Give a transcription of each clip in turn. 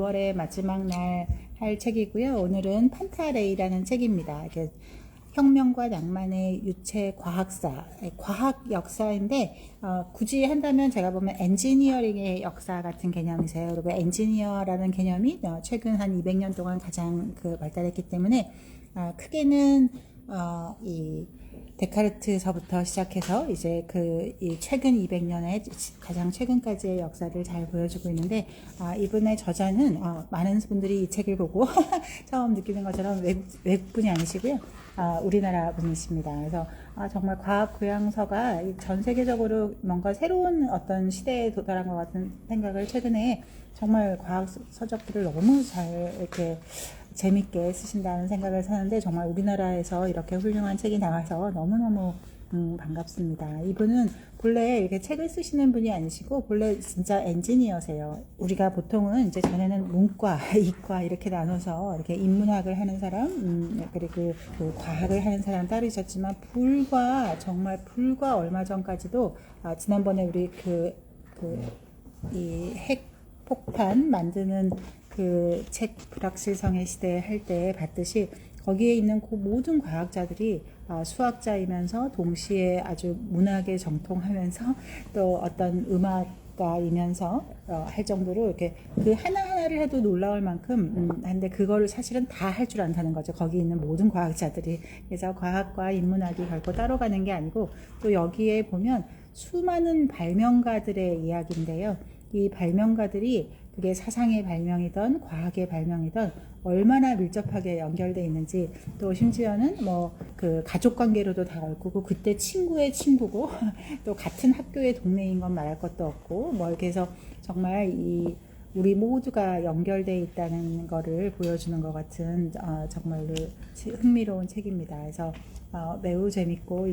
6월의 마지막 날 할 책이고요. 오늘은 판타레이라는 책입니다. 혁명과 낭만의 유체 과학사, 과학 역사인데 굳이 한다면 제가 보면 엔지니어링의 역사 같은 개념이세요. 그리고 엔지니어라는 개념이 최근 한 200년 동안 가장 발달했기 때문에 크게는 이 데카르트서부터 시작해서 이제 이 최근 200년의 가장 최근까지의 역사를 잘 보여주고 있는데 이분의 저자는 많은 분들이 이 책을 보고 처음 느끼는 것처럼 외국분이 아니시고요. 우리나라 분이십니다. 그래서 정말 과학 교양서가 전 세계적으로 뭔가 새로운 어떤 시대에 도달한 것 같은 생각을 최근에 정말 과학 서적들을 너무 잘 이렇게 재밌게 쓰신다는 생각을 하는데 정말 우리나라에서 이렇게 훌륭한 책이 나와서 너무너무 반갑습니다. 이분은 본래 이렇게 책을 쓰시는 분이 아니시고 본래 진짜 엔지니어세요. 우리가 보통은 이제 전에는 문과, 이과 이렇게 나눠서 이렇게 인문학을 하는 사람, 그리고 과학을 하는 사람 따로 있었지만 정말 불과 얼마 전까지도 지난번에 우리 이 핵폭탄 만드는 책 불확실성의 시대 할 때 봤듯이 거기에 있는 그 모든 과학자들이 수학자이면서 동시에 아주 문학에 정통하면서 또 어떤 음악가이면서 할 정도로 이렇게 하나하나를 해도 놀라울 만큼 한데 그거를 사실은 다 할 줄 안다는 거죠. 거기 있는 모든 과학자들이. 그래서 과학과 인문학이 결코 따로 가는 게 아니고 또 여기에 보면 수많은 발명가들의 이야기인데요. 이 발명가들이 그게 사상의 발명이든 과학의 발명이든 얼마나 밀접하게 연결되어 있는지 또 심지어는 가족 관계로도 다 얽히고 그때 친구의 친구고 또 같은 학교의 동네인 건 말할 것도 없고 이렇게 해서 정말 우리 모두가 연결되어 있다는 거를 보여주는 것 같은 정말로 흥미로운 책입니다. 그래서 매우 재밌고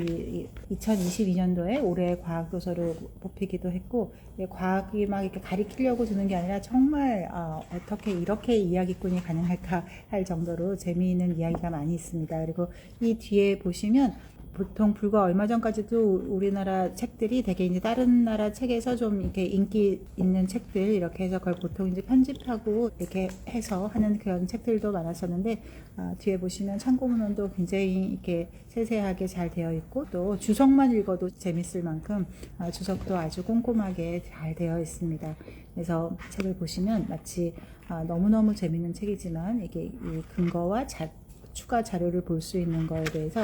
2022년도에 올해의 과학도서로 뽑히기도 했고 과학이 막 이렇게 가리키려고 주는 게 아니라 정말 어떻게 이렇게 이야기꾼이 가능할까 할 정도로 재미있는 이야기가 많이 있습니다. 그리고 이 뒤에 보시면 보통 불과 얼마 전까지도 우리나라 책들이 되게 이제 다른 나라 책에서 좀 이렇게 인기 있는 책들 이렇게 해서 그걸 보통 이제 편집하고 이렇게 해서 하는 그런 책들도 많았었는데 뒤에 보시면 참고문헌도 굉장히 이렇게 세세하게 잘 되어 있고 또 주석만 읽어도 재밌을 만큼 주석도 아주 꼼꼼하게 잘 되어 있습니다. 그래서 책을 보시면 마치 너무너무 재밌는 책이지만 이게 이 근거와 추가 자료를 볼 수 있는 거에 대해서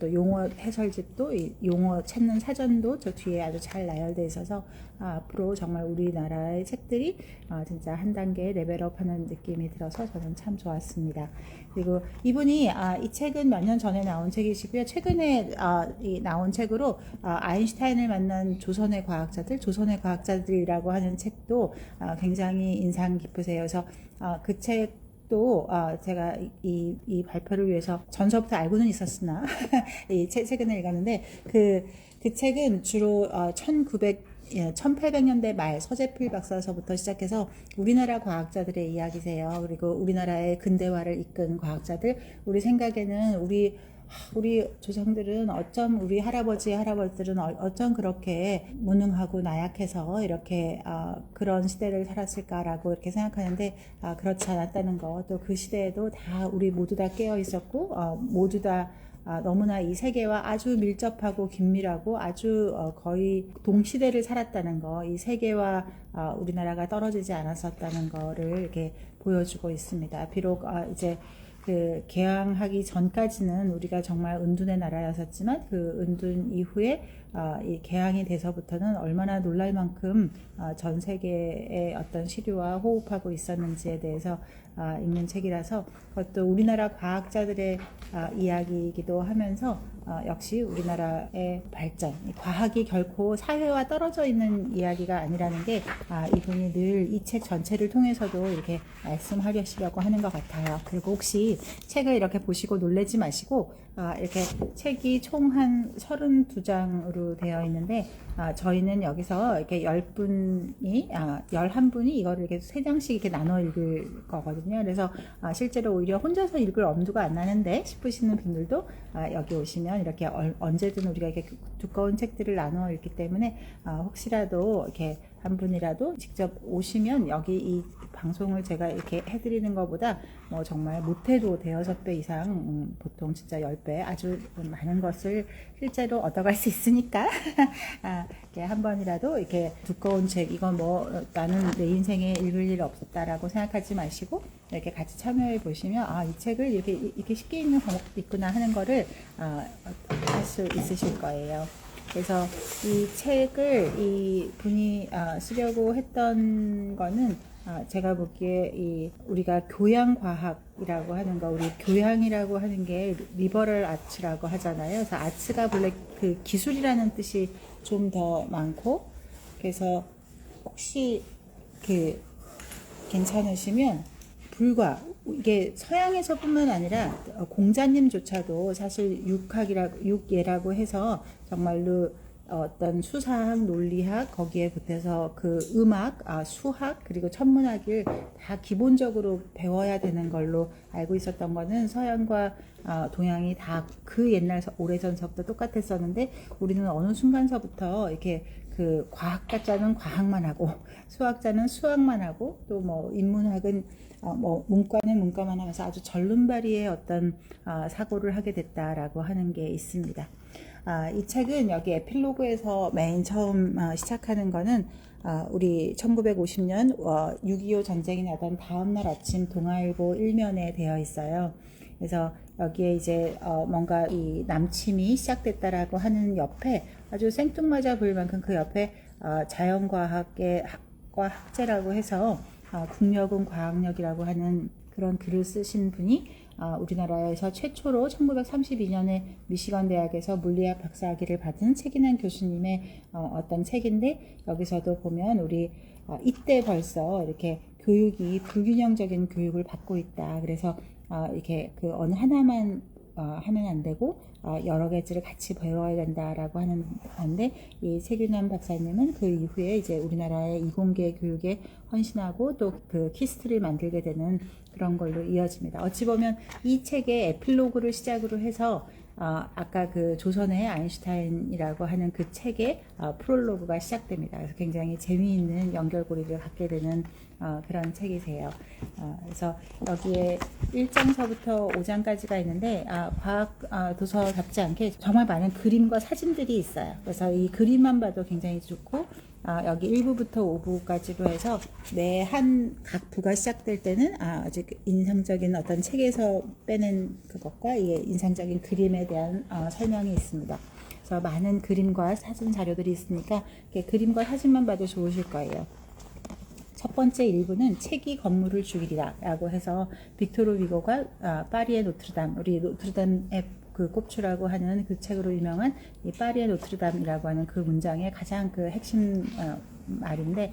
또 용어 해설집도 용어 찾는 사전도 저 뒤에 아주 잘 나열되어 있어서 앞으로 정말 우리나라의 책들이 진짜 한 단계 레벨업하는 느낌이 들어서 저는 참 좋았습니다. 그리고 이분이 이 책은 몇 년 전에 나온 책이시고요. 최근에 나온 책으로 아인슈타인을 만난 조선의 과학자들이라고 하는 책도 굉장히 인상 깊으세요. 그래서 그 책 또 제가 이 발표를 위해서 전서부터 알고는 있었으나 이 최근에 읽었는데 그 책은 주로 1800년대 말 서재필 박사서부터 시작해서 우리나라 과학자들의 이야기세요. 그리고 우리나라의 근대화를 이끈 과학자들, 우리 생각에는 우리 조상들은 어쩜 우리 할아버지들은 어쩜 그렇게 무능하고 나약해서 이렇게 그런 시대를 살았을까라고 이렇게 생각하는데 그렇지 않았다는 거, 또 그 시대에도 다 우리 모두 다 깨어 있었고 모두 다 너무나 이 세계와 아주 밀접하고 긴밀하고 아주 거의 동시대를 살았다는 거, 이 세계와 우리나라가 떨어지지 않았었다는 거를 이렇게 보여주고 있습니다. 비록 이제 개항하기 전까지는 우리가 정말 은둔의 나라였었지만 그 은둔 이후에 이 개항이 돼서부터는 얼마나 놀랄 만큼 전 세계의 어떤 시류와 호흡하고 있었는지에 대해서 읽는 책이라서 그것도 우리나라 과학자들의 이야기이기도 하면서 역시 우리나라의 발전, 과학이 결코 사회와 떨어져 있는 이야기가 아니라는 게 이분이 늘 이 책 전체를 통해서도 이렇게 말씀하려고 하는 것 같아요. 그리고 혹시 책을 이렇게 보시고 놀라지 마시고 이렇게 책이 총 한 32장으로 되어 있는데 저희는 여기서 이렇게 10분이 11분이 이거를 이렇게 3장씩 이렇게 나눠 읽을 거거든요. 그래서 실제로 오히려 혼자서 읽을 엄두가 안 나는데 싶으시는 분들도 여기 오시면 있으면 이렇게 언제든 우리가 이렇게 두꺼운 책들을 나눠 읽기 때문에 혹시라도 이렇게 한 분이라도 직접 오시면 여기 이 방송을 제가 이렇게 해드리는 것보다 뭐 정말 못해도 대여섯 배 이상 보통 진짜 10배 아주 많은 것을 실제로 얻어갈 수 있으니까 이렇게 한 번이라도 이렇게 두꺼운 책 이건 뭐 나는 내 인생에 읽을 일 없었다라고 생각하지 마시고 이렇게 같이 참여해 보시면 이 책을 이렇게 쉽게 읽는 방법도 있구나 하는 거를 할 수 있으실 거예요. 그래서 이 책을 이 분이 쓰려고 했던 거는 제가 보기에 우리가 교양과학이라고 하는 거, 우리 교양이라고 하는 게 리버럴 아츠라고 하잖아요. 그래서 아츠가 본래 그 기술이라는 뜻이 좀 더 많고, 그래서 혹시 괜찮으시면 이게 서양에서뿐만 아니라 공자님조차도 사실 육예라고 해서 정말로 어떤 수사학, 논리학 거기에 보태서 그 음악, 수학 그리고 천문학을 다 기본적으로 배워야 되는 걸로 알고 있었던 거는 서양과 동양이 다 그 옛날 오래전서부터 똑같았었는데 우리는 어느 순간서부터 이렇게 그 과학자는 과학만 하고 수학자는 수학만 하고 또 뭐 인문학은 뭐 문과는 문과만 하면서 아주 절름발이의 어떤 사고를 하게 됐다라고 하는 게 있습니다. 이 책은 여기 에필로그에서 맨 처음 시작하는 거는 우리 1950년 6.25 전쟁이 나던 다음날 아침 동아일보 1면에 되어 있어요. 그래서 여기에 이제 뭔가 이 남침이 시작됐다라고 하는 옆에 아주 생뚱맞아 보일 만큼 그 옆에 자연과학의 학과 학제라고 해서 국력은 과학력이라고 하는 그런 글을 쓰신 분이 우리나라에서 최초로 1932년에 미시건 대학에서 물리학 박사학위를 받은 책인환 교수님의 어떤 책인데 여기서도 보면 우리 이때 벌써 이렇게 교육이 불균형적인 교육을 받고 있다. 그래서 이렇게 그 어느 하나만 하면 안 되고 여러 가지를 같이 배워야 된다라고 하는 건데 이 책윤환 박사님은 그 이후에 이제 우리나라의 이공계 교육에 헌신하고 또 그 키스트를 만들게 되는 그런 걸로 이어집니다. 어찌 보면 이 책의 에필로그를 시작으로 해서 아까 그 조선의 아인슈타인이라고 하는 그 책의 프롤로그가 시작됩니다. 그래서 굉장히 재미있는 연결고리를 갖게 되는 그런 책이세요. 그래서 여기에 1장서부터 5장까지가 있는데 과학 도서답지 않게 정말 많은 그림과 사진들이 있어요. 그래서 이 그림만 봐도 굉장히 좋고 여기 1부부터 5부까지로 해서 매 한 각 부가 시작될 때는 아주 인상적인 어떤 책에서 빼낸 그것과 이 인상적인 그림에 대한 설명이 있습니다. 그래서 많은 그림과 사진 자료들이 있으니까 그림과 사진만 봐도 좋으실 거예요. 첫 번째 1부는 책이 건물을 죽이리라 라고 해서 빅토르 위고가 파리의 노트르담, 우리 노트르담의 그 꼽추라고 하는 그 책으로 유명한 이 파리의 노트르담이라고 하는 그 문장의 가장 그 핵심 말인데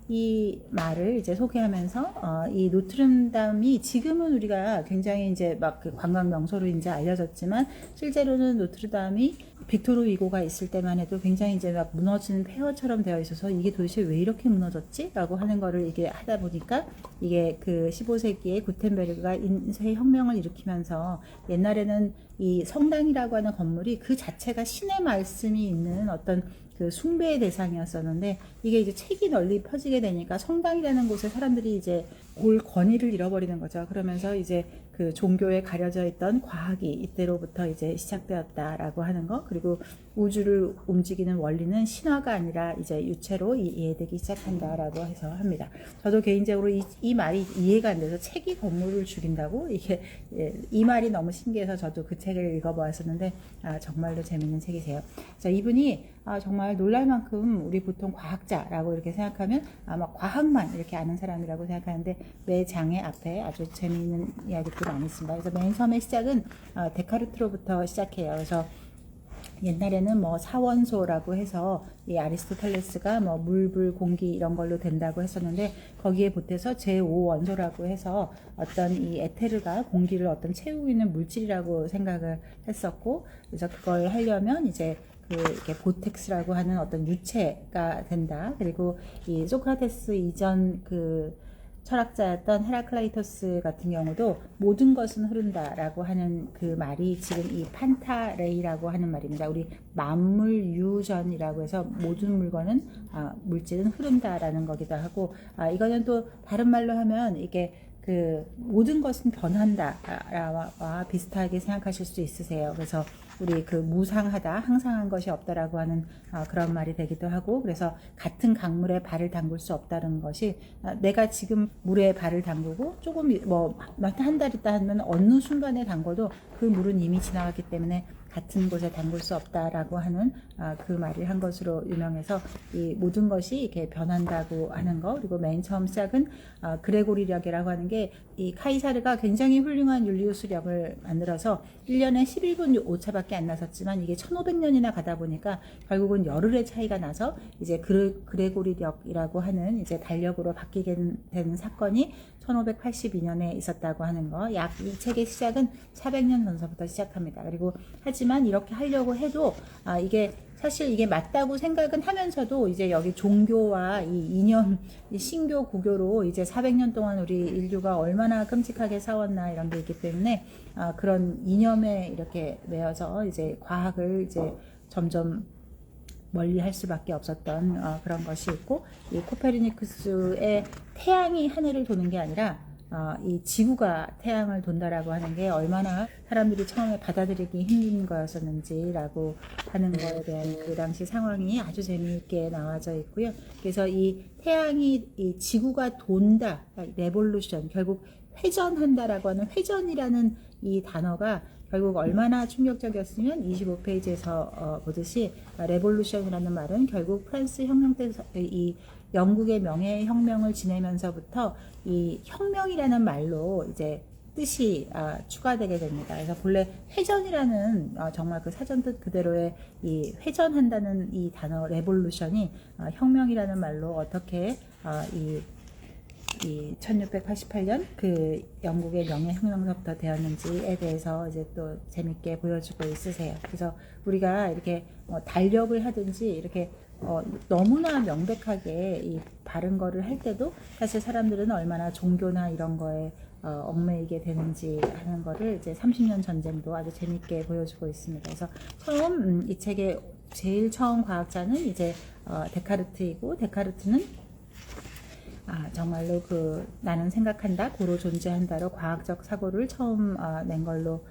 이 말을 이제 소개하면서 이 노트르담이 지금은 우리가 굉장히 이제 막 그 관광 명소로 이제 알려졌지만 실제로는 노트르담이 빅토르 위고가 있을 때만 해도 굉장히 이제 막 무너지는 폐허처럼 되어 있어서 이게 도대체 왜 이렇게 무너졌지? 라고 하는 거를 이게 하다 보니까 이게 그 15세기에 구텐베르그가 인쇄 혁명을 일으키면서 옛날에는 이 성당이라고 하는 건물이 그 자체가 신의 말씀이 있는 어떤 그 숭배의 대상이었었는데 이게 이제 책이 널리 퍼지게 되니까 성당이라는 곳에 사람들이 이제 올 권위를 잃어버리는 거죠. 그러면서 이제 그 종교에 가려져 있던 과학이 이때로부터 이제 시작되었다라고 하는 거, 그리고 우주를 움직이는 원리는 신화가 아니라 이제 유체로 이해되기 시작한다라고 해서 합니다. 저도 개인적으로 이 말이 이해가 안 돼서 책이 건물을 죽인다고 이게 이 말이 너무 신기해서 저도 그 책을 읽어보았었는데 정말로 재밌는 책이세요. 자, 이분이 정말 놀랄 만큼 우리 보통 과학자라고 이렇게 생각하면 아마 과학만 이렇게 아는 사람이라고 생각하는데 매 장의 앞에 아주 재미있는 이야기들이 많이 있습니다. 그래서 맨 처음에 시작은 데카르트로부터 시작해요. 그래서 옛날에는 뭐 사원소라고 해서 이 아리스토텔레스가 뭐 물, 불, 공기 이런 걸로 된다고 했었는데 거기에 보태서 제5원소라고 해서 어떤 이 에테르가 공기를 어떤 채우고 있는 물질이라고 생각을 했었고 그래서 그걸 하려면 이제 이렇게 보텍스라고 하는 어떤 유체가 된다. 그리고 이 소크라테스 이전 그 철학자였던 헤라클라이토스 같은 경우도 모든 것은 흐른다라고 하는 그 말이 지금 이 판타레이라고 하는 말입니다. 우리 만물 유전이라고 해서 모든 물건은 물질은 흐른다라는 거기도 하고, 이거는 또 다른 말로 하면 이게 그 모든 것은 변한다와 비슷하게 생각하실 수 있으세요. 그래서 우리 그 무상하다, 항상한 것이 없다라고 하는 그런 말이 되기도 하고, 그래서 같은 강물에 발을 담글 수 없다는 것이 내가 지금 물에 발을 담그고 조금 뭐 한 달 있다 하면 어느 순간에 담궈도 그 물은 이미 지나갔기 때문에 같은 곳에 담글 수 없다라고 하는 그 말을 한 것으로 유명해서 이 모든 것이 이렇게 변한다고 하는 거. 그리고 맨 처음 시작은 그레고리력이라고 하는 게 이 카이사르가 굉장히 훌륭한 율리우스력을 만들어서 1년에 11분 오차밖에 안 나섰지만 이게 1500년이나 가다 보니까 결국은 열흘의 차이가 나서 이제 그레고리력이라고 하는 이제 달력으로 바뀌게 되는 사건이 1582년에 있었다고 하는 거. 약 이 책의 시작은 400년 전서부터 시작합니다. 그리고 하지만 이렇게 하려고 해도 이게 사실 이게 맞다고 생각은 하면서도 이제 여기 종교와 이 이념, 이 신교, 구교로 이제 400년 동안 우리 인류가 얼마나 끔찍하게 싸웠나 이런 게 있기 때문에 그런 이념에 이렇게 매여서 이제 과학을 이제 점점 멀리 할 수밖에 없었던 그런 것이 있고, 이 코페르니쿠스의 태양이 하늘을 도는 게 아니라 이 지구가 태양을 돈다라고 하는 게 얼마나 사람들이 처음에 받아들이기 힘든 거였었는지라고 하는 거에 대한 그 당시 상황이 아주 재미있게 나와져 있고요. 그래서 이 태양이 이 지구가 돈다, 레볼루션, 결국 회전한다라고 하는 회전이라는 이 단어가 결국 얼마나 충격적이었으면 25페이지에서 보듯이 레볼루션이라는 말은 결국 프랑스 혁명 때 이 영국의 명예혁명을 지내면서부터 이 혁명이라는 말로 이제 뜻이 추가되게 됩니다. 그래서 본래 회전이라는 정말 그 사전 뜻 그대로의 이 회전한다는 이 단어 레볼루션이 혁명이라는 말로 어떻게 이 1688년 그 영국의 명예혁명서부터 되었는지에 대해서 이제 또 재밌게 보여주고 있으세요. 그래서 우리가 이렇게 달력을 하든지 이렇게 너무나 명백하게 이 바른 거를 할 때도 사실 사람들은 얼마나 종교나 이런 거에 얽매이게 되는지 하는 거를 이제 30년 전쟁도 아주 재밌게 보여주고 있습니다. 그래서 처음 이 책의 제일 처음 과학자는 이제 데카르트이고, 데카르트는 정말로 그 나는 생각한다, 고로 존재한다로 과학적 사고를 처음 낸 걸로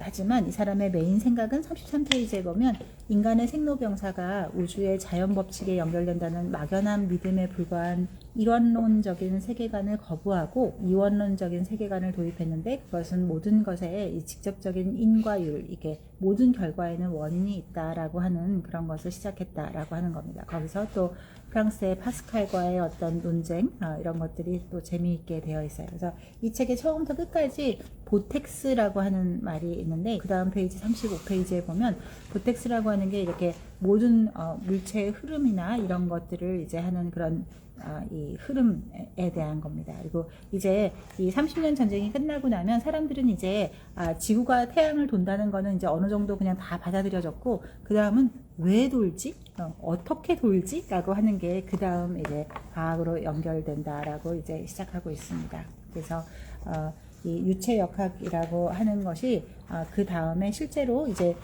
하지만 이 사람의 메인 생각은 33페이지에 보면 인간의 생로병사가 우주의 자연 법칙에 연결된다는 막연한 믿음에 불과한 이원론적인 세계관을 거부하고 이원론적인 세계관을 도입했는데, 그것은 모든 것에 이 직접적인 인과율, 이게 모든 결과에는 원인이 있다라고 하는 그런 것을 시작했다라고 하는 겁니다. 거기서 또 프랑스의 파스칼과의 어떤 논쟁 이런 것들이 또 재미있게 되어 있어요. 그래서 이 책의 처음부터 끝까지 보텍스라고 하는 말이 있는데, 그 다음 페이지 35페이지에 보면 보텍스라고 하는 게 이렇게 모든 물체의 흐름이나 이런 것들을 이제 하는 그런 이 흐름에 대한 겁니다. 그리고 이제 이 30년 전쟁이 끝나고 나면 사람들은 이제 지구가 태양을 돈다는 거는 이제 어느 정도 그냥 다 받아들여졌고, 그 다음은 왜 돌지? 어떻게 돌지? 라고 하는 게 그 다음 이제 과학으로 연결된다라고 이제 시작하고 있습니다. 그래서 이 유체역학이라고 하는 것이 그 다음에 실제로 이제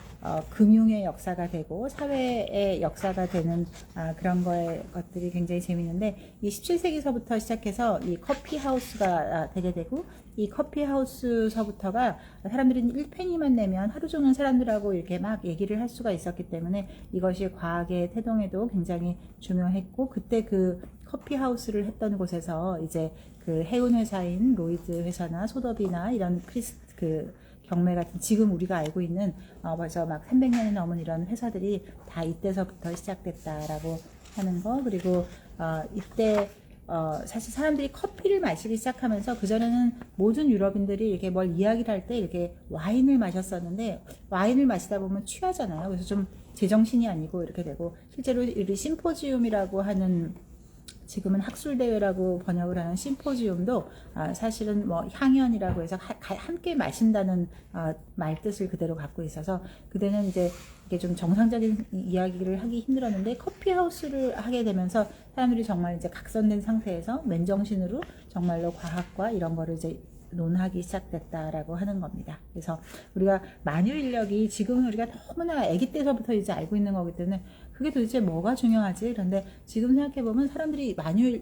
금융의 역사가 되고 사회의 역사가 되는 그런 것들이 굉장히 재미있는데, 이 17세기서부터 시작해서 이 커피하우스가 되게 되고, 이 커피하우스서부터가 사람들은 1페니만 내면 하루 종일 사람들하고 이렇게 막 얘기를 할 수가 있었기 때문에 이것이 과학의 태동에도 굉장히 중요했고, 그때 그 커피하우스를 했던 곳에서 이제 그 해운 회사인 로이드 회사나 소더비나 이런 그 경매 같은 지금 우리가 알고 있는 벌써 막 300년이 넘은 이런 회사들이 다 이때서부터 시작됐다라고 하는 거. 그리고 이때 사실 사람들이 커피를 마시기 시작하면서 그전에는 모든 유럽인들이 이렇게 뭘 이야기를 할 때 이렇게 와인을 마셨었는데, 와인을 마시다 보면 취하잖아요. 그래서 좀 제정신이 아니고 이렇게 되고, 실제로 우리 심포지움이라고 하는, 지금은 학술대회라고 번역을 하는 심포지움도 사실은 뭐 향연이라고 해서 함께 마신다는 말 뜻을 그대로 갖고 있어서, 그때는 이제 이게 좀 정상적인 이야기를 하기 힘들었는데 커피하우스를 하게 되면서 사람들이 정말 이제 각선된 상태에서 맨정신으로 정말로 과학과 이런 거를 이제 논하기 시작됐다라고 하는 겁니다. 그래서 우리가 만유 인력이 지금은 우리가 너무나 아기 때서부터 이제 알고 있는 거기 때문에 그게 도대체 뭐가 중요하지? 그런데 지금 생각해 보면 사람들이 만유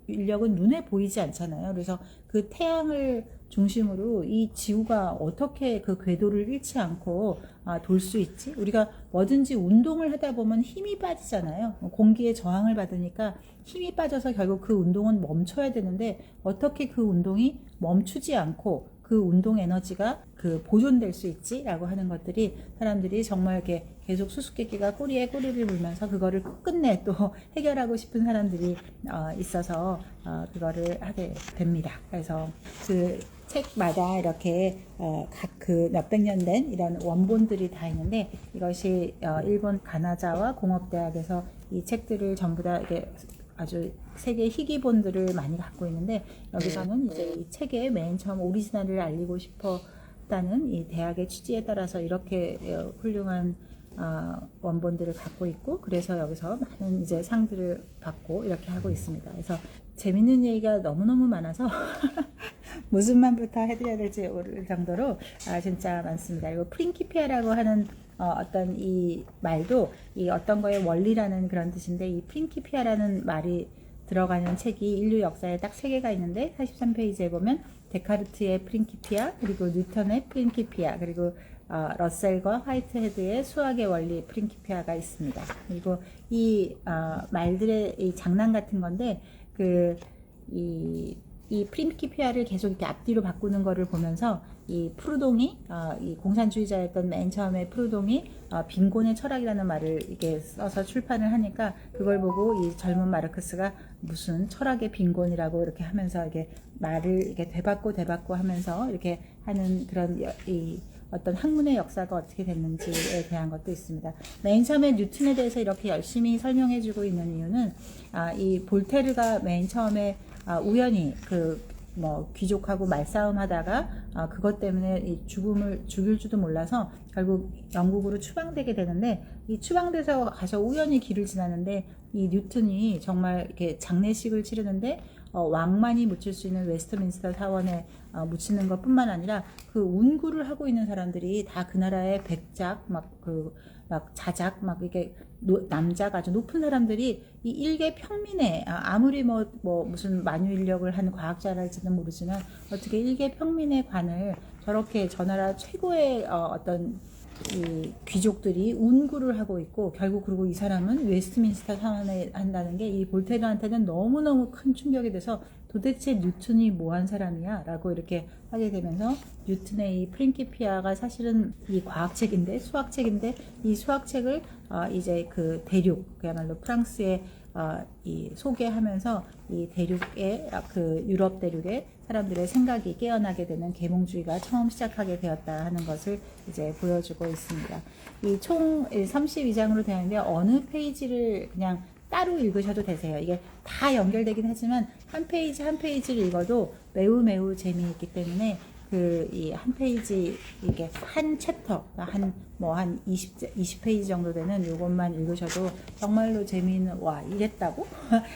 인력은 눈에 보이지 않잖아요. 그래서 그 태양을 중심으로 이 지구가 어떻게 그 궤도를 잃지 않고 돌 수 있지? 우리가 뭐든지 운동을 하다 보면 힘이 빠지잖아요. 공기에 저항을 받으니까 힘이 빠져서 결국 그 운동은 멈춰야 되는데 어떻게 그 운동이 멈추지 않고 그 운동 에너지가 그 보존될 수 있지라고 하는 것들이 사람들이 정말 이렇게 계속 수수께끼가 꼬리에 꼬리를 물면서 그거를 끝내 또 해결하고 싶은 사람들이 있어서 그거를 하게 됩니다. 그래서 그 책마다 이렇게 각 그 몇백 년 된 이런 원본들이 다 있는데 이것이 일본 가나자와 공업대학에서 이 책들을 전부 다 이게 아주 세계 희귀본들을 많이 갖고 있는데 여기서는 이제 이 책의 맨 처음 오리지널을 알리고 싶었다는 이 대학의 취지에 따라서 이렇게 훌륭한 원본들을 갖고 있고 그래서 여기서 많은 이제 상들을 받고 이렇게 하고 있습니다. 그래서 재밌는 얘기가 너무너무 많아서 무슨 말부터 해드려야 될지 모를 정도로 진짜 많습니다. 그리고 프린키피아라고 하는 어떤 이 말도 이 어떤 거의 원리라는 그런 뜻인데 이 프린키피아라는 말이 들어가는 책이 인류 역사에 딱 3개가 있는데 43페이지에 보면 데카르트의 프린키피아 그리고 뉴턴의 프린키피아 그리고 러셀과 화이트헤드의 수학의 원리 프린키피아가 있습니다. 그리고 이 말들의 이 장난 같은 건데 이 프린키피아를 계속 이렇게 앞뒤로 바꾸는 거를 보면서 이 프루동이 이 공산주의자였던 맨 처음에 프루동이 빈곤의 철학이라는 말을 이렇게 써서 출판을 하니까 그걸 보고 이 젊은 마르크스가 무슨 철학의 빈곤이라고 이렇게 하면서 이렇게 말을 이렇게 되받고 하면서 이렇게 하는 그런 이 어떤 학문의 역사가 어떻게 됐는지에 대한 것도 있습니다. 맨 처음에 뉴턴에 대해서 이렇게 열심히 설명해주고 있는 이유는 이 볼테르가 맨 처음에 우연히 귀족하고 말싸움하다가 그것 때문에 이 죽일 줄도 몰라서 결국 영국으로 추방되게 되는데 이 추방돼서 가서 우연히 길을 지나는데 이 뉴턴이 정말 이렇게 장례식을 치르는데 왕만이 묻힐 수 있는 웨스트민스터 사원에 묻히는 것뿐만 아니라 그 운구를 하고 있는 사람들이 다 그 나라의 백작 막 자작 막 이렇게 남자가 아주 높은 사람들이 이 일개 평민의 아무리 무슨 만유 인력을 한 과학자랄지는 모르지만 어떻게 일개 평민의 관을 저렇게 저 나라 최고의 어떤 이 귀족들이 운구를 하고 있고 결국 그리고 이 사람은 웨스트민스터 사원에 한다는 게 이 볼테르한테는 너무너무 큰 충격이 돼서 도대체 뉴턴이 뭐한 사람이야 라고 이렇게 하게 되면서 뉴턴의 이 프린키피아가 사실은 이 과학책인데 수학책인데 이 수학책을 이제 그 대륙 그야말로 프랑스에 이 소개하면서 이 대륙의 그 유럽 대륙의 사람들의 생각이 깨어나게 되는 계몽주의가 처음 시작하게 되었다 하는 것을 이제 보여주고 있습니다. 이 총 32장으로 되어 있는데 어느 페이지를 그냥 따로 읽으셔도 되세요. 이게 다 연결되긴 하지만 한 페이지 한 페이지를 읽어도 매우 재미있기 때문에 이 한 페이지 이게 한 챕터 한 20페이지 정도 되는 이것만 읽으셔도 정말로 재미있는 와 이랬다고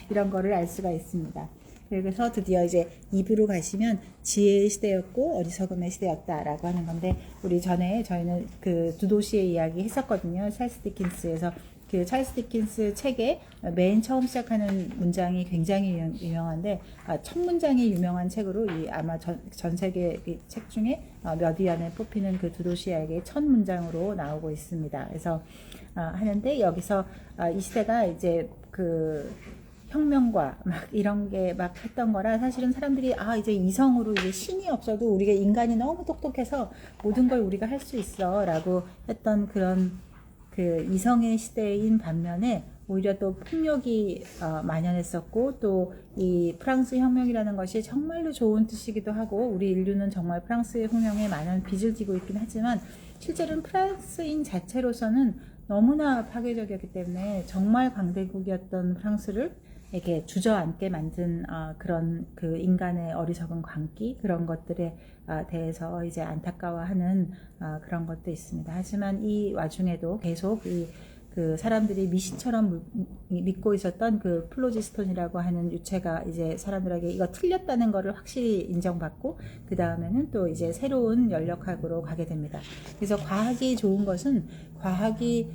이런 거를 알 수가 있습니다. 그래서 드디어 이제 2부로 가시면 지혜의 시대였고 어리석음의 시대였다라고 하는 건데 우리 저희는 그 두 도시의 이야기 했었거든요. 찰스 디킨스에서 그 찰스 디킨스 책에 맨 처음 시작하는 문장이 굉장히 유명한데 첫 문장이 유명한 책으로 아마 전 세계 책 중에 몇 위 안에 뽑히는 그 두 도시 이야기의 첫 문장으로 나오고 있습니다. 그래서 하는데 여기서 이 시대가 이제 그 혁명과 막 이런 게 막 했던 거라 사실은 사람들이 이제 이성으로 이제 신이 없어도 우리가 인간이 너무 똑똑해서 모든 걸 우리가 할 수 있어 라고 했던 그런 그 이성의 시대인 반면에 오히려 또 폭력이 만연했었고 또 이 프랑스 혁명이라는 것이 정말로 좋은 뜻이기도 하고 우리 인류는 정말 프랑스 혁명에 많은 빚을 지고 있긴 하지만 실제로는 프랑스인 자체로서는 너무나 파괴적이었기 때문에 정말 강대국이었던 프랑스를 사람에게 주저앉게 만든 그런 그 인간의 어리석은 광기 그런 것들에 대해서 이제 안타까워하는 그런 것도 있습니다. 하지만 이 와중에도 계속 그 사람들이 미신처럼 믿고 있었던 그 플로지스톤이라고 하는 유체가 이제 사람들에게 이거 틀렸다는 거를 확실히 인정받고 그 다음에는 또 이제 새로운 연력학으로 가게 됩니다. 그래서 과학이 좋은 것은 과학이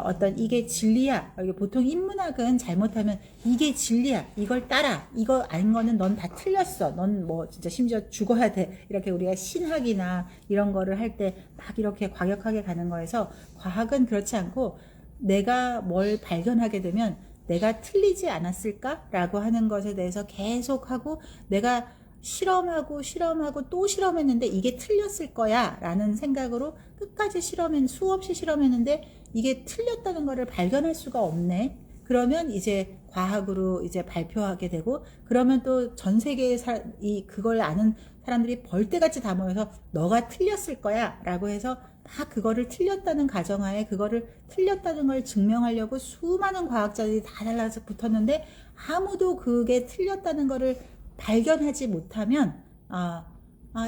어떤 이게 진리야. 보통 인문학은 잘못하면 이게 진리야. 이걸 따라. 이거 아닌 거는 넌 다 틀렸어. 넌 뭐 진짜 심지어 죽어야 돼. 이렇게 우리가 신학이나 이런 거를 할 때 막 이렇게 과격하게 가는 거에서 과학은 그렇지 않고 내가 뭘 발견하게 되면 내가 틀리지 않았을까라고 하는 것에 대해서 계속하고 내가 실험하고 또 실험했는데 이게 틀렸을 거야 라는 생각으로 끝까지 수없이 실험했는데 이게 틀렸다는 것을 발견할 수가 없네. 그러면 이제 과학으로 이제 발표하게 되고 그러면 또 전 세계의 그걸 아는 사람들이 벌떼같이 다 모여서 너가 틀렸을 거야 라고 해서 다 그거를 틀렸다는 가정하에 그거를 틀렸다는 걸 증명하려고 수많은 과학자들이 다 달라서 붙었는데 아무도 그게 틀렸다는 거를 발견하지 못하면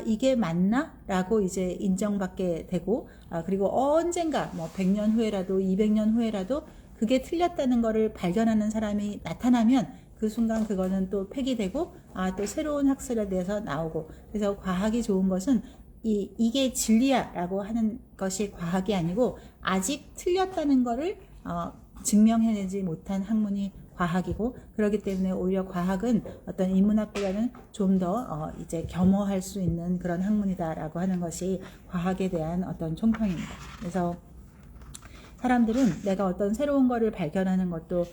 이게 맞나? 라고 이제 인정받게 되고 그리고 언젠가 뭐 100년 후에라도 200년 후에라도 그게 틀렸다는 거를 발견하는 사람이 나타나면 그 순간 그거는 또 폐기되고 또 새로운 학설에 대해서 나오고 그래서 과학이 좋은 것은 이게 진리야 라고 하는 것이 과학이 아니고 아직 틀렸다는 거를 증명해내지 못한 학문이 과학이고 그렇기 때문에 오히려 과학은 어떤 인문학보다는 좀 더 이제 겸허할 수 있는 그런 학문이다라고 하는 것이 과학에 대한 어떤 총평입니다. 그래서 사람들은 내가 어떤 새로운 거를 발견하는 것도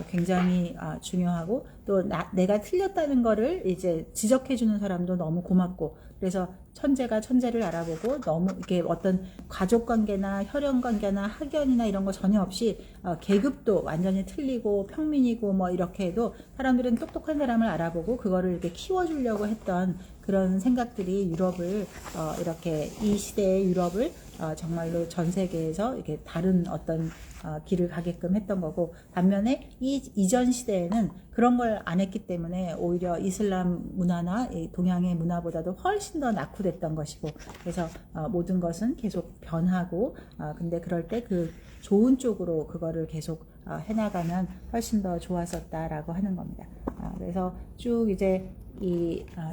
굉장히 중요하고 또 내가 틀렸다는 거를 이제 지적해주는 사람도 너무 고맙고 그래서 천재가 천재를 알아보고 너무 이게 어떤 가족 관계나 혈연 관계나 학연이나 이런 거 전혀 없이 계급도 완전히 틀리고 평민이고 뭐 이렇게 해도 사람들은 똑똑한 사람을 알아보고 그거를 이렇게 키워주려고 했던 그런 생각들이 유럽을 이렇게 이 시대의 유럽을 정말로 전 세계에서 이렇게 다른 어떤 길을 가게끔 했던 거고 반면에 이전 시대에는 그런 걸 안 했기 때문에 오히려 이슬람 문화나 동양의 문화보다도 훨씬 더 낙후됐던 것이고 그래서 모든 것은 계속 변하고 근데 그럴 때 그 좋은 쪽으로 그거를 계속 해나가면 훨씬 더 좋았었다라고 하는 겁니다. 그래서 쭉 이제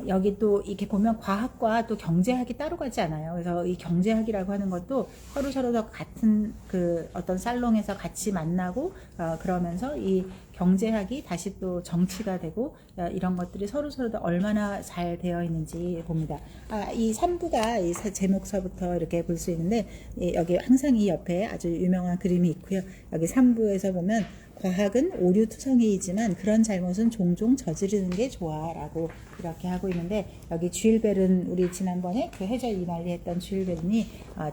여기 또 이렇게 보면 과학과 또 경제학이 따로 가지 않아요. 그래서 이 경제학이라고 하는 것도 서로 더 같은 그 어떤 살롱에서 같이 만나고 그러면서 이 경제학이 다시 또 정치가 되고 이런 것들이 서로 더 얼마나 잘 되어 있는지 봅니다. 이 3부가 이 제목서부터 이렇게 볼 수 있는데 여기 항상 이 옆에 아주 유명한 그림이 있고요. 여기 3부에서 보면 과학은 오류투성이이지만 그런 잘못은 종종 저지르는 게 좋아 라고 이렇게 하고 있는데 여기 주일 벨은 우리 지난번에 그 해저 이말리 했던 주일 벨이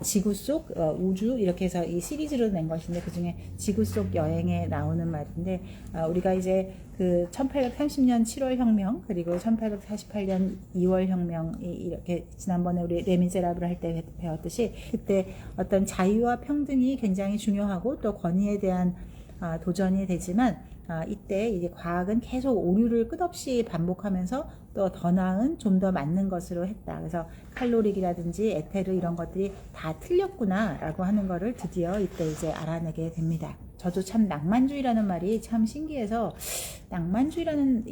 지구 속 우주 이렇게 해서 이 시리즈로 낸 것인데 그 중에 지구 속 여행에 나오는 말인데 우리가 이제 그 1830년 7월 혁명 그리고 1848년 2월 혁명이 이렇게 지난번에 우리 레미제라블 할 때 배웠듯이 그때 어떤 자유와 평등이 굉장히 중요하고 또 권위에 대한 도전이 되지만 이때 이제 과학은 계속 오류를 끝없이 반복하면서 또 더 나은 좀 더 맞는 것으로 했다. 그래서 칼로릭이라든지 에테르 이런 것들이 다 틀렸구나 라고 하는 거를 드디어 이때 이제 알아내게 됩니다. 저도 참 낭만주의라는 말이 참 신기해서 낭만주의라는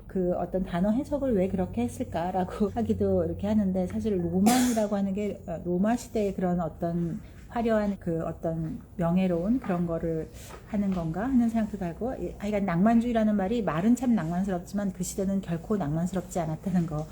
그 어떤 단어 해석을 왜 그렇게 했을까라고 하기도 이렇게 하는데 사실 로만이라고 하는 게 로마 시대의 그런 어떤 화려한 그 어떤 명예로운 그런 거를 하는 건가 하는 생각도 들고 하여간 낭만주의라는 말은 참 낭만스럽지만 그 시대는 결코 낭만스럽지 않았다는 거를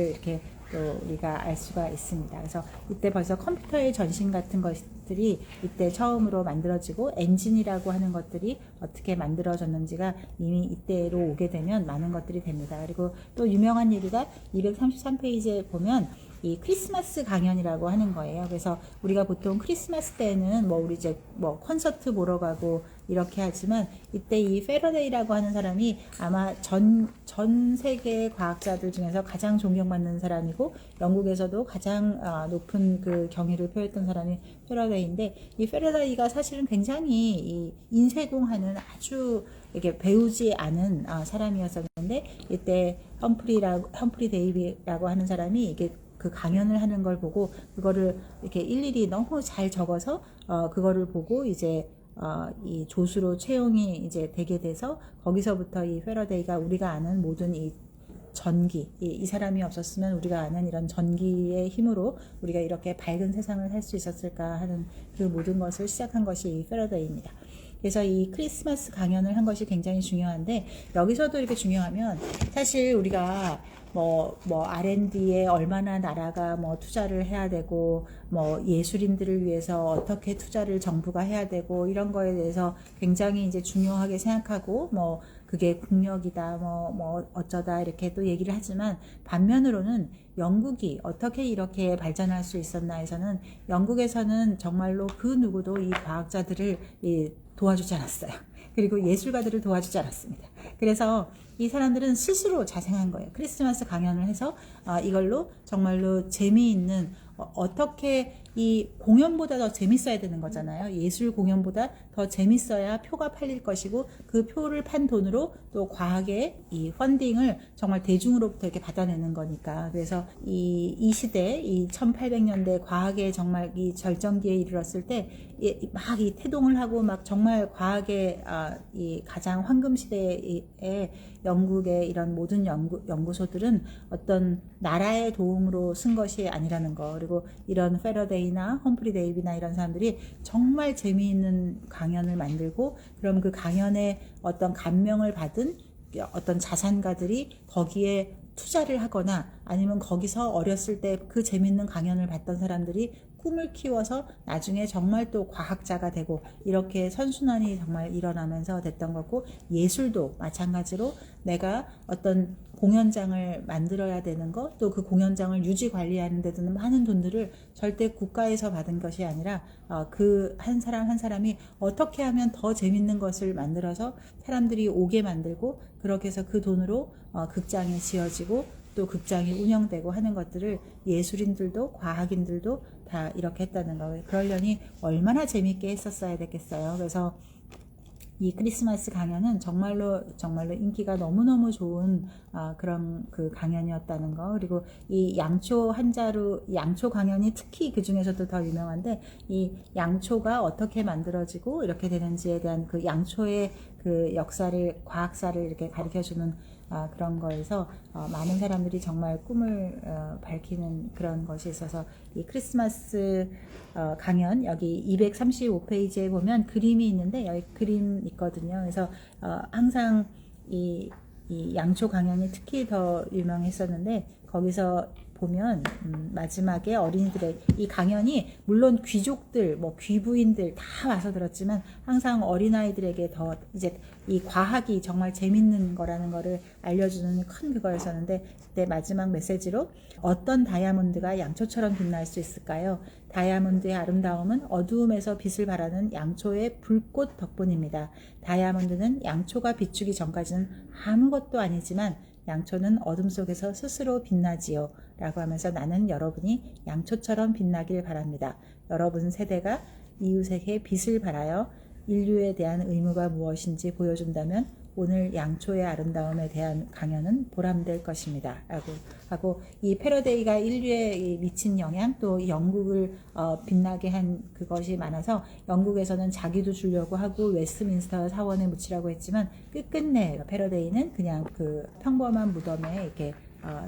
이렇게 또 우리가 알 수가 있습니다. 그래서 이때 벌써 컴퓨터의 전신 같은 것들이 이때 처음으로 만들어지고 엔진이라고 하는 것들이 어떻게 만들어졌는지가 이미 이때로 오게 되면 많은 것들이 됩니다. 그리고 또 유명한 얘기가 233페이지에 보면 이 크리스마스 강연이라고 하는 거예요. 그래서 우리가 보통 크리스마스 때는 뭐 우리 이제 뭐 콘서트 보러 가고 이렇게 하지만 이때 이 페러데이라고 하는 사람이 아마 전 세계 과학자들 중에서 가장 존경받는 사람이고 영국에서도 가장 높은 그 경의를 표했던 사람이 페러데이인데, 이 페러데이가 사실은 굉장히 이 인쇄공하는 아주 이렇게 배우지 않은 사람이었었는데, 이때 험프리 데이비라고 하는 사람이 이게 그 강연을 하는 걸 보고 그거를 이렇게 일일이 너무 잘 적어서 그거를 보고 이제 이 조수로 채용이 이제 되게 돼서 거기서부터 이 페러데이가 우리가 아는 모든 이 전기, 이 사람이 없었으면 우리가 아는 이런 전기의 힘으로 우리가 이렇게 밝은 세상을 살 수 있었을까 하는 그 모든 것을 시작한 것이 이 페러데이입니다. 그래서 이 크리스마스 강연을 한 것이 굉장히 중요한데, 여기서도 이렇게 중요하면 사실 우리가 뭐 R&D에 얼마나 나라가 뭐 투자를 해야 되고 뭐 예술인들을 위해서 어떻게 투자를 정부가 해야 되고 이런 거에 대해서 굉장히 이제 중요하게 생각하고 뭐 그게 국력이다 뭐 어쩌다 이렇게 또 얘기를 하지만, 반면으로는 영국이 어떻게 이렇게 발전할 수 있었나 해서는 영국에서는 정말로 그 누구도 이 과학자들을 도와주지 않았어요. 그리고 예술가들을 도와주지 않았습니다. 그래서 이 사람들은 스스로 자생한 거예요. 크리스마스 강연을 해서 이걸로 정말로 재미있는, 어떻게 이 공연보다 더 재밌어야 되는 거잖아요. 예술 공연보다 더 재밌어야 표가 팔릴 것이고, 그 표를 판 돈으로 또 과학의 이 펀딩을 정말 대중으로부터 이렇게 받아내는 거니까. 그래서 이 시대, 이 1800년대 과학의 정말 이 절정기에 이르렀을 때 막 이 태동을 하고 막 정말 과학의 이 가장 황금 시대에 영국의 이런 모든 연구소들은 어떤 나라의 도움으로 쓴 것이 아니라는 거, 그리고 이런 페러데이나 험프리 데이비나 이런 사람들이 정말 재미있는 강연을 만들고, 그럼 그 강연에 어떤 감명을 받은 어떤 자산가들이 거기에 투자를 하거나 아니면 거기서 어렸을 때 그 재밌는 강연을 봤던 사람들이 꿈을 키워서 나중에 정말 또 과학자가 되고, 이렇게 선순환이 정말 일어나면서 됐던 거고, 예술도 마찬가지로 내가 어떤 공연장을 만들어야 되는 것, 또 그 공연장을 유지 관리하는 데 드는 많은 돈들을 절대 국가에서 받은 것이 아니라 그 한 사람 한 사람이 어떻게 하면 더 재밌는 것을 만들어서 사람들이 오게 만들고, 그렇게 해서 그 돈으로 극장이 지어지고 또 극장이 운영되고 하는 것들을 예술인들도 과학인들도 다 이렇게 했다는 거예요. 그러려니 얼마나 재밌게 했었어야 됐겠어요. 그래서 이 크리스마스 강연은 정말로 인기가 너무너무 좋은 그런 그 강연이었다는 거. 그리고 이 양초 양초 강연이 특히 그 중에서도 더 유명한데, 이 양초가 어떻게 만들어지고 이렇게 되는지에 대한 그 양초의 그 역사를, 과학사를 이렇게 가르쳐주는 그런 거에서 많은 사람들이 정말 꿈을 밝히는 그런 것이 있어서, 이 크리스마스 강연 여기 235페이지에 보면 그림이 있는데, 여기 그림 있거든요. 그래서 항상 이 양초 강연이 특히 더 유명했었는데, 거기서 보면 마지막에 어린이들의 이 강연이 물론 귀족들, 뭐 귀부인들 다 와서 들었지만 항상 어린아이들에게 더 이제 이 과학이 정말 재밌는 거라는 거를 알려주는 큰 그거였었는데, 그때 마지막 메시지로 어떤 다이아몬드가 양초처럼 빛날 수 있을까요? 다이아몬드의 아름다움은 어두움에서 빛을 발하는 양초의 불꽃 덕분입니다. 다이아몬드는 양초가 비추기 전까지는 아무것도 아니지만 양초는 어둠 속에서 스스로 빛나지요. 라고 하면서 나는 여러분이 양초처럼 빛나길 바랍니다. 여러분 세대가 이웃에게 빛을 발하여 인류에 대한 의무가 무엇인지 보여준다면 오늘 양초의 아름다움에 대한 강연은 보람될 것입니다. 라고 하고, 이 패러데이가 인류에 미친 영향, 또 영국을 빛나게 한 그것이 많아서 영국에서는 자기도 주려고 하고 웨스트민스터 사원에 묻히라고 했지만, 끝끝내 패러데이는 그냥 그 평범한 무덤에 이렇게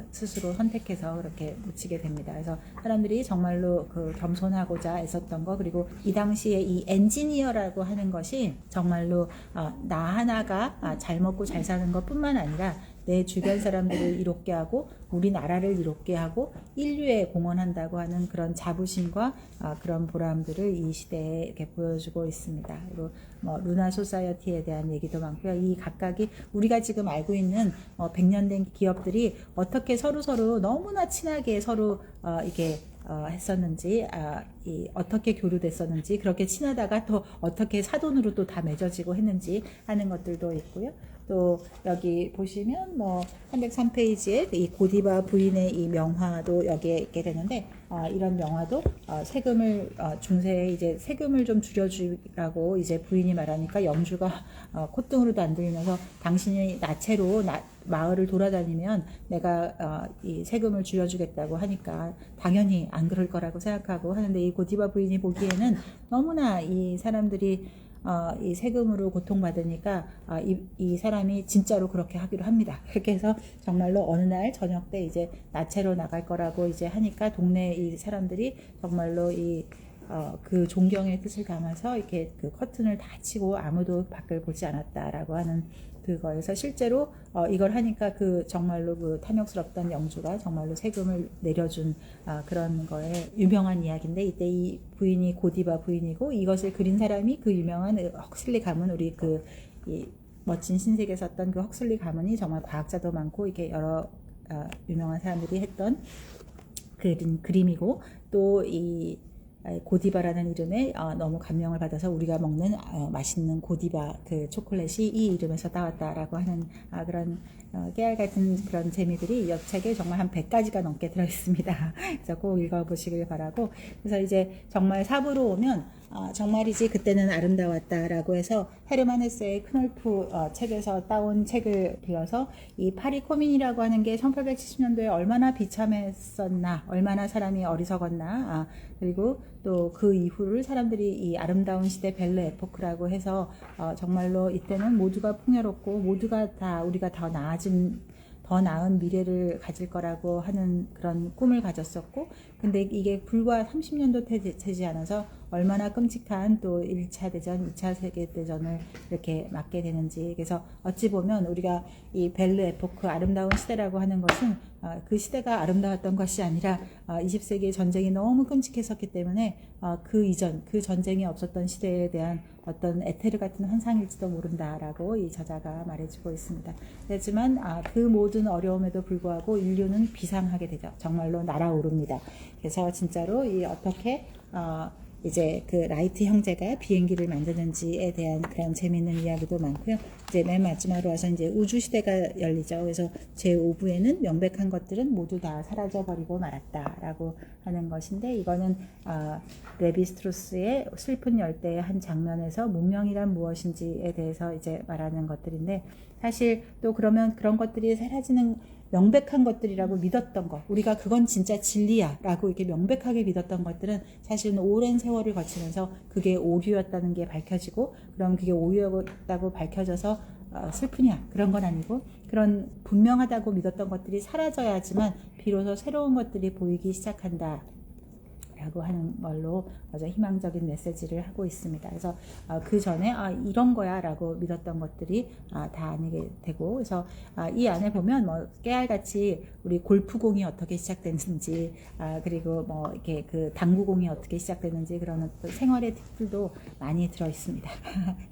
스스로 선택해서 그렇게 묻히게 됩니다. 그래서 사람들이 정말로 그 겸손하고자 애썼던 거, 그리고 이 당시에 이 엔지니어라고 하는 것이 정말로 나 하나가 잘 먹고 잘 사는 것 뿐만 아니라 내 주변 사람들을 이롭게 하고 우리나라를 이롭게 하고 인류에 공헌한다고 하는 그런 자부심과 그런 보람들을 이 시대에 이렇게 보여주고 있습니다. 그리고 뭐 루나 소사이어티에 대한 얘기도 많고요. 이 각각이 우리가 지금 알고 있는 100년 된 기업들이 어떻게 서로 너무나 친하게 서로 이게 했었는지, 어떻게 교류됐었는지, 그렇게 친하다가 또 어떻게 사돈으로 또 다 맺어지고 했는지 하는 것들도 있고요. 또 여기 보시면 뭐 303페이지에 이 고디바 부인의 이 명화도 여기에 있게 되는데, 이런 명화도 세금을 중세에 이제 세금을 좀 줄여주라고 이제 부인이 말하니까 영주가 콧등으로도 안 들리면서 당신이 나체로 마을을 돌아다니면 내가 이 세금을 줄여주겠다고 하니까 당연히 안 그럴 거라고 생각하고 하는데, 이 고디바 부인이 보기에는 너무나 이 사람들이 이 세금으로 고통받으니까 이 사람이 진짜로 그렇게 하기로 합니다. 그렇게 해서 정말로 어느 날 저녁 때 이제 나체로 나갈 거라고 이제 하니까 동네 이 사람들이 정말로 그 존경의 뜻을 담아서 이렇게 그 커튼을 다 치고 아무도 밖을 보지 않았다라고 하는 그거에서 실제로 이걸 하니까 그 정말로 그 탐욕스럽던 영주가 정말로 세금을 내려준 그런 거에 유명한 이야기인데, 이때 이 부인이 고디바 부인이고 이것을 그린 사람이 그 유명한 헉슬리 가문, 우리 이 멋진 신세계 썼던 그 헉슬리 가문이 정말 과학자도 많고 이게 여러 유명한 사람들이 했던 그림이고, 또 이 고디바라는 이름에 너무 감명을 받아서 우리가 먹는 맛있는 고디바 그 초콜릿이 이 이름에서 따왔다라고 하는 그런 깨알 같은 그런 재미들이 이 책에 정말 한 100가지가 넘게 들어있습니다. 그래서 꼭 읽어보시길 바라고, 그래서 이제 정말 사부로 오면 정말이지 그때는 아름다웠다라고 해서 헤르만 헤세의 크놀프 책에서 따온 책을 빌려서 이 파리 코민이라고 하는 게 1870년도에 얼마나 비참했었나, 얼마나 사람이 어리석었나, 그리고 또 그 이후를 사람들이 이 아름다운 시대 벨르 에포크라고 해서 정말로 이때는 모두가 풍요롭고 모두가 다 우리가 더 나은 미래를 가질 거라고 하는 그런 꿈을 가졌었고, 근데 이게 불과 30년도 되지 않아서 얼마나 끔찍한 또 1차 대전, 2차 세계대전을 이렇게 맞게 되는지. 그래서 어찌 보면 우리가 이 벨르 에포크, 아름다운 시대라고 하는 것은 그 시대가 아름다웠던 것이 아니라 20세기의 전쟁이 너무 끔찍했었기 때문에 그 이전, 그 전쟁이 없었던 시대에 대한 어떤 에테르 같은 환상일지도 모른다라고 이 저자가 말해주고 있습니다. 하지만 그 모든 어려움에도 불구하고 인류는 비상하게 되죠. 정말로 날아오릅니다. 그래서 진짜로 어떻게 이제 그 라이트 형제가 비행기를 만드는지에 대한 그런 재미있는 이야기도 많고요. 이제 맨 마지막으로 와서 이제 우주 시대가 열리죠. 그래서 제5부에는 명백한 것들은 모두 다 사라져버리고 말았다라고 하는 것인데, 이거는 레비스트루스의 슬픈 열대의 한 장면에서 문명이란 무엇인지에 대해서 이제 말하는 것들인데, 사실 또 그러면 그런 것들이 사라지는 명백한 것들이라고 믿었던 것, 우리가 그건 진짜 진리야 라고 이렇게 명백하게 믿었던 것들은 사실은 오랜 세월을 거치면서 그게 오류였다는 게 밝혀지고, 그럼 그게 오류였다고 밝혀져서 슬프냐, 그런 건 아니고, 그런 분명하다고 믿었던 것들이 사라져야지만 비로소 새로운 것들이 보이기 시작한다 라고 하는 걸로 아주 희망적인 메시지를 하고 있습니다. 그래서 그 전에 이런 거야 라고 믿었던 것들이 다 아니게 되고, 그래서 이 안에 보면 뭐 깨알같이 우리 골프공이 어떻게 시작됐는지, 그리고 뭐 이렇게 그 당구공이 어떻게 시작됐는지 그런 생활의 팁들도 많이 들어 있습니다.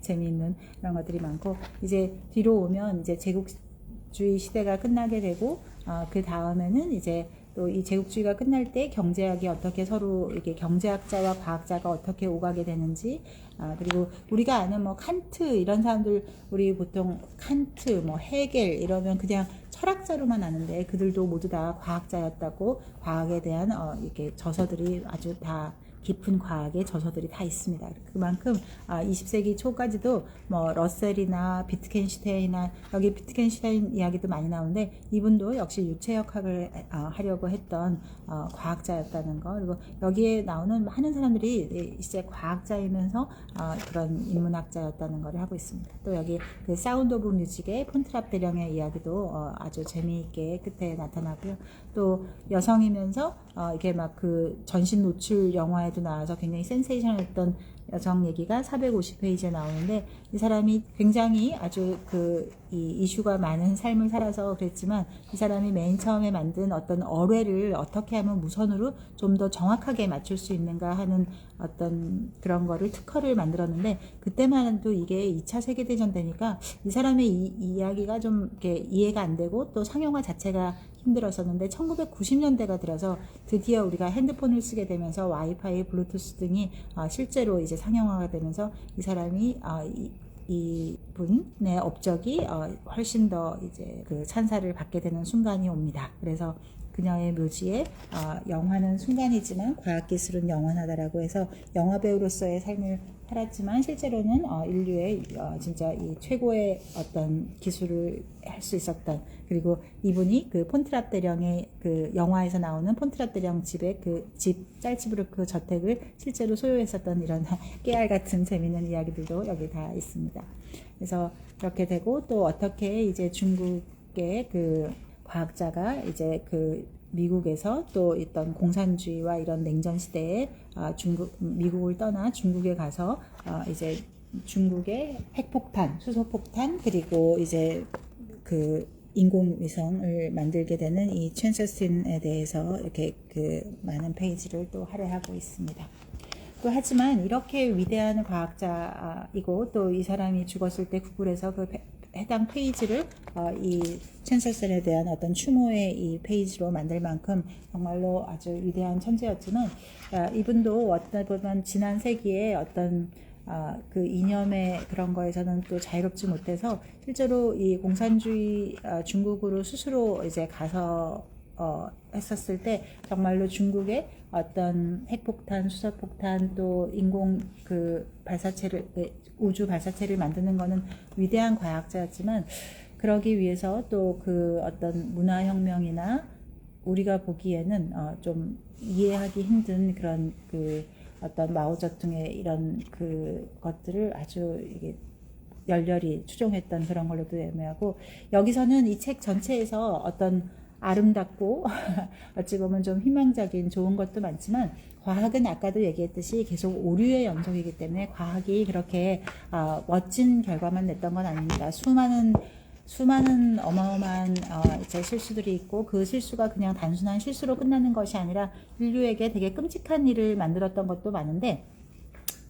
재미있는 그런 것들이 많고, 이제 뒤로 오면 이제 제국주의 시대가 끝나게 되고, 그 다음에는 이제 또 이 제국주의가 끝날 때 경제학이 어떻게 서로 이렇게 경제학자와 과학자가 어떻게 오가게 되는지, 그리고 우리가 아는 뭐 칸트 이런 사람들, 우리 보통 칸트 뭐 헤겔 이러면 그냥 철학자로만 아는데 그들도 모두 다 과학자였다고, 과학에 대한 이렇게 저서들이 아주 다 깊은 과학의 저서들이 다 있습니다. 그만큼 20세기 초까지도 뭐 러셀이나 비트겐슈타인이나, 여기 비트겐슈타인 이야기도 많이 나오는데 이분도 역시 유체역학을 하려고 했던 과학자였다는 거, 그리고 여기에 나오는 많은 사람들이 이제 과학자이면서 그런 인문학자였다는 걸 하고 있습니다. 또 여기 그 사운드 오브 뮤직의 폰트랍 대령의 이야기도 아주 재미있게 끝에 나타나고요. 또 여성이면서 이게 막 그 전신 노출 영화에도 나와서 굉장히 센세이션했던 여성 얘기가 450페이지에 나오는데, 이 사람이 굉장히 아주 이 이슈가 많은 삶을 살아서 그랬지만, 이 사람이 맨 처음에 만든 어떤 어뢰를 어떻게 하면 무선으로 좀 더 정확하게 맞출 수 있는가 하는 어떤 그런 거를 특허를 만들었는데, 그때만 해도 이게 2차 세계대전 되니까 이 사람의 이 이야기가 좀 이렇게 이해가 안 되고 또 상용화 자체가 힘들었었는데, 1990년대가 들어서 드디어 우리가 핸드폰을 쓰게 되면서 와이파이, 블루투스 등이 실제로 이제 상용화가 되면서 이 사람이 이분의 업적이 훨씬 더 이제 그 찬사를 받게 되는 순간이 옵니다. 그래서 그녀의 묘지에 영화는 순간이지만 과학기술은 영원하다라고 해서 영화배우로서의 삶을 살았지만 실제로는 인류의 진짜 이 최고의 어떤 기술을 할 수 있었던, 그리고 이분이 그 폰트랍 대령의 그 영화에서 나오는 폰트랍 대령 집의 그 집 짤츠부르크 저택을 실제로 소유했었던 이런 깨알 같은 재미있는 이야기들도 여기 다 있습니다. 그래서 그렇게 되고, 또 어떻게 이제 중국의 그 과학자가 이제 그 미국에서 또 있던 공산주의와 이런 냉전 시대에 미국을 떠나 중국에 가서 이제 중국의 핵폭탄, 수소폭탄, 그리고 이제 그 인공위성을 만들게 되는 이 첸서슨에 대해서 이렇게 그 많은 페이지를 또 할애하고 있습니다. 또 하지만 이렇게 위대한 과학자이고 또 이 사람이 죽었을 때 구글에서 그 해당 페이지를 이 첸서슨에 대한 어떤 추모의 이 페이지로 만들 만큼 정말로 아주 위대한 천재였지만, 이분도 어떤 보면 지난 세기에 어떤 그 이념의 그런 거에서는 또 자유롭지 못해서 실제로 이 공산주의 중국으로 스스로 이제 가서 했었을 때 정말로 중국의 어떤 핵폭탄, 수소폭탄, 또 인공 그 발사체를, 우주 발사체를 만드는 거는 위대한 과학자였지만, 그러기 위해서 또 그 어떤 문화혁명이나 우리가 보기에는 좀 이해하기 힘든 그런 그 어떤 마오쩌둥의 이런 그 것들을 아주 이게 열렬히 추종했던 그런 걸로도 애매하고, 여기서는 이 책 전체에서 어떤 아름답고 어찌 보면 좀 희망적인 좋은 것도 많지만, 과학은 아까도 얘기했듯이 계속 오류의 연속이기 때문에 과학이 그렇게 멋진 결과만 냈던 건 아닙니다. 수많은 어마어마한 이제 실수들이 있고, 그 실수가 그냥 단순한 실수로 끝나는 것이 아니라 인류에게 되게 끔찍한 일을 만들었던 것도 많은데,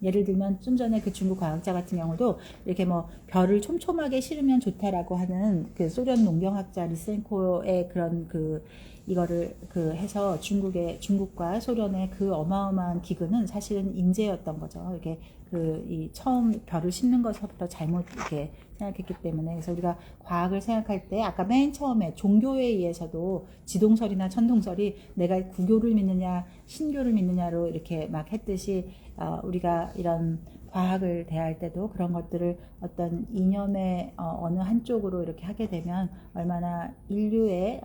예를 들면 좀 전에 그 중국 과학자 같은 경우도 이렇게 뭐 별을 촘촘하게 실으면 좋다라고 하는 그 소련 농경학자 리센코의 그런 이거를 해서 중국과 소련의 그 어마어마한 기근은 사실은 인재였던 거죠. 이렇게 이 처음 별을 심는 것부터 잘못 이렇게 생각했기 때문에. 그래서 우리가 과학을 생각할 때 아까 맨 처음에 종교에 의해서도 지동설이나 천동설이 내가 구교를 믿느냐 신교를 믿느냐로 이렇게 막 했듯이, 우리가 이런 과학을 대할 때도 그런 것들을 어떤 이념의 어느 한쪽으로 이렇게 하게 되면 얼마나 인류의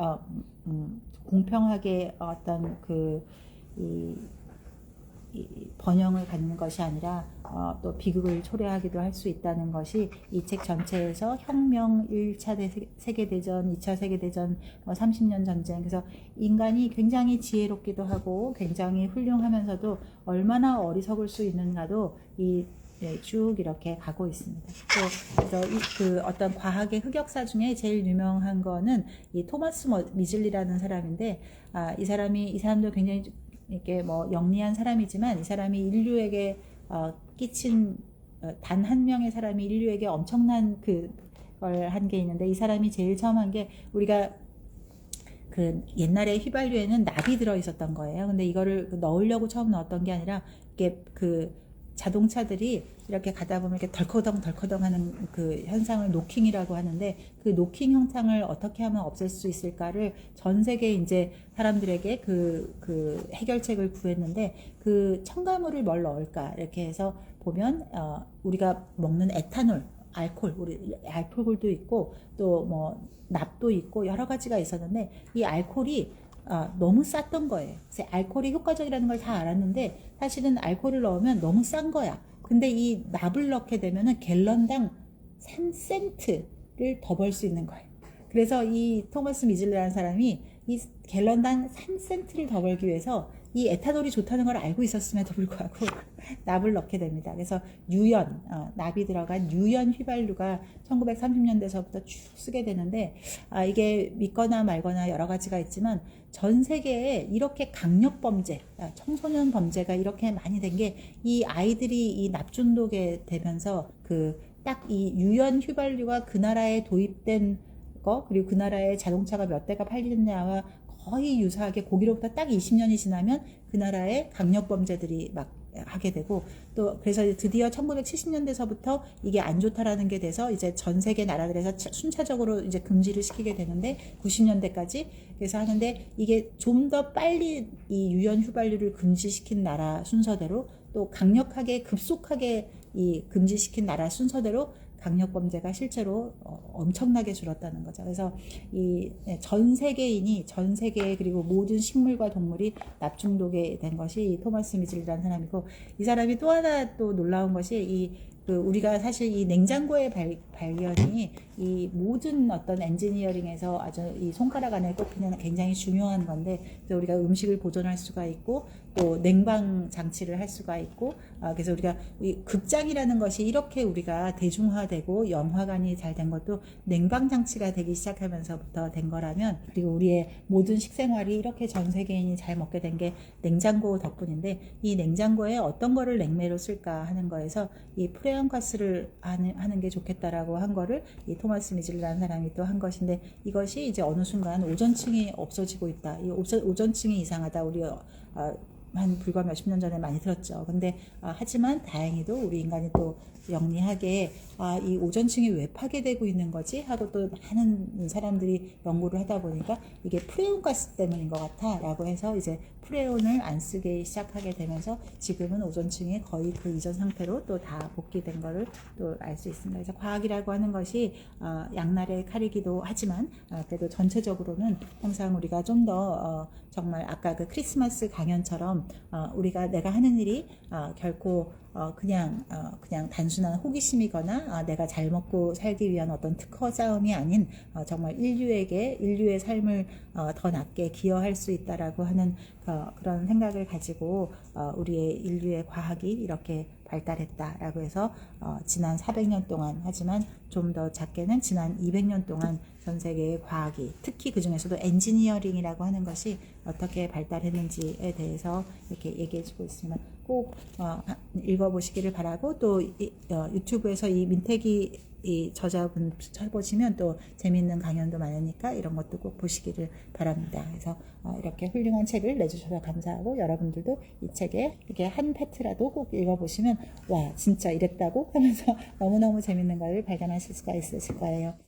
공평하게 어떤 이 번영을 갖는 것이 아니라 또 비극을 초래하기도 할 수 있다는 것이 이 책 전체에서 혁명, 1차 세계대전, 2차 세계대전, 30년 전쟁, 그래서 인간이 굉장히 지혜롭기도 하고 굉장히 훌륭하면서도 얼마나 어리석을 수 있는가도 쭉 이렇게 가고 있습니다. 그래서 그 어떤 과학의 흑역사 중에 제일 유명한 거는 이 토마스 미즐리라는 사람인데, 이 사람도 굉장히 이렇게 뭐 영리한 사람이지만, 이 사람이 인류에게 끼친 단 한 명의 사람이 인류에게 엄청난 그걸 한 게 있는데, 이 사람이 제일 처음 한 게, 우리가 그 옛날에 휘발유에는 납이 들어 있었던 거예요. 근데 이거를 넣으려고 처음 넣었던 게 아니라, 이게 자동차들이 이렇게 가다 보면 이렇게 덜커덩 하는 그 현상을 노킹이라고 하는데, 그 노킹 현상을 어떻게 하면 없앨 수 있을까를 전 세계 이제 사람들에게 그 해결책을 구했는데, 그 첨가물을 뭘 넣을까 이렇게 해서 보면 우리가 먹는 에탄올, 알코올도 있고 또 뭐 납도 있고 여러 가지가 있었는데, 이 알코올이 너무 쌌던 거예요. 그래서 알코올이 효과적이라는 걸 다 알았는데, 사실은 알코올을 넣으면 너무 싼 거야. 근데 이 납을 넣게 되면은 갤런당 3센트를 더 벌 수 있는 거예요. 그래서 이 토마스 미즐리라는 사람이 이 갤런당 3센트를 더 벌기 위해서 이 에탄올이 좋다는 걸 알고 있었음에도 불구하고 납을 넣게 됩니다. 그래서 유연, 납이 들어간 유연 휘발유가 1930년대서부터 쭉 쓰게 되는데, 이게 믿거나 말거나 여러 가지가 있지만 전 세계에 이렇게 강력 범죄, 청소년 범죄가 이렇게 많이 된 게 이 아이들이 이 납중독에 되면서 그 딱 이 유연 휘발유가 그 나라에 도입된 거, 그리고 그 나라에 자동차가 몇 대가 팔리느냐와 거의 유사하게 거기로부터 딱 20년이 지나면 그 나라에 강력 범죄들이 막 하게 되고, 또 그래서 드디어 1970년대서부터 이게 안 좋다라는 게 돼서 이제 전 세계 나라들에서 순차적으로 이제 금지를 시키게 되는데 90년대까지 그래서 하는데, 이게 좀 더 빨리 이 유연 휘발유를 금지시킨 나라 순서대로 또 강력하게 급속하게 이 금지시킨 나라 순서대로 강력 범죄가 실제로 엄청나게 줄었다는 거죠. 그래서 이 전 세계인이 전 세계 그리고 모든 식물과 동물이 납중독에 된 것이 이 토마스 미즐이라는 사람이고, 이 사람이 또 하나 또 놀라운 것이 우리가 사실 이 냉장고의 발견이 이 모든 어떤 엔지니어링에서 아주 이 손가락 안에 꼽히는 굉장히 중요한 건데, 그래서 우리가 음식을 보존할 수가 있고 또 냉방 장치를 할 수가 있고, 그래서 우리가 이 극장이라는 것이 이렇게 우리가 대중화되고 영화관이 잘 된 것도 냉방 장치가 되기 시작하면서부터 된 거라면, 그리고 우리의 모든 식생활이 이렇게 전 세계인이 잘 먹게 된 게 냉장고 덕분인데, 이 냉장고에 어떤 거를 냉매로 쓸까 하는 거에서 이 프레온 가스를 하는 게 좋겠다라고 한 거를 이 토마스 미즐이라는 사람이 또 한 것인데, 이것이 이제 어느 순간 오존층이 없어지고 있다. 이 오존층이 이상하다. 우리 한 불과 몇십 년 전에 많이 들었죠. 근데 하지만 다행히도 우리 인간이 또 영리하게 이 오존층이 왜 파괴되고 있는 거지 하고 또 많은 사람들이 연구를 하다 보니까 이게 프레온 가스 때문인 것 같아 라고 해서 이제 프레온을 안 쓰기 시작하게 되면서 지금은 오존층이 거의 그 이전 상태로 또 다 복귀된 거를 또 알 수 있습니다. 그래서 과학이라고 하는 것이 양날의 칼이기도 하지만 그래도 전체적으로는 항상 우리가 좀 더 정말 아까 그 크리스마스 강연처럼 우리가 내가 하는 일이 결코 그냥 단순한 호기심이거나 내가 잘 먹고 살기 위한 어떤 특허 싸움이 아닌 정말 인류의 삶을 더 낫게 기여할 수 있다라고 하는 그런 생각을 가지고 우리의 인류의 과학이 이렇게 발달했다라고 해서 지난 400년 동안, 하지만 좀 더 작게는 지난 200년 동안 전 세계의 과학이, 특히 그 중에서도 엔지니어링이라고 하는 것이 어떻게 발달했는지에 대해서 이렇게 얘기해주고 있으면 꼭 읽어보시기를 바라고, 또 유튜브에서 이 민태기 이 저자분 쳐보시면 또 재미있는 강연도 많으니까 이런 것도 꼭 보시기를 바랍니다. 그래서 이렇게 훌륭한 책을 내주셔서 감사하고, 여러분들도 이 책에 이렇게 한 파트라도 꼭 읽어보시면 와 진짜 이랬다고 하면서 너무너무 재미있는 걸 발견하실 수가 있으실 거예요.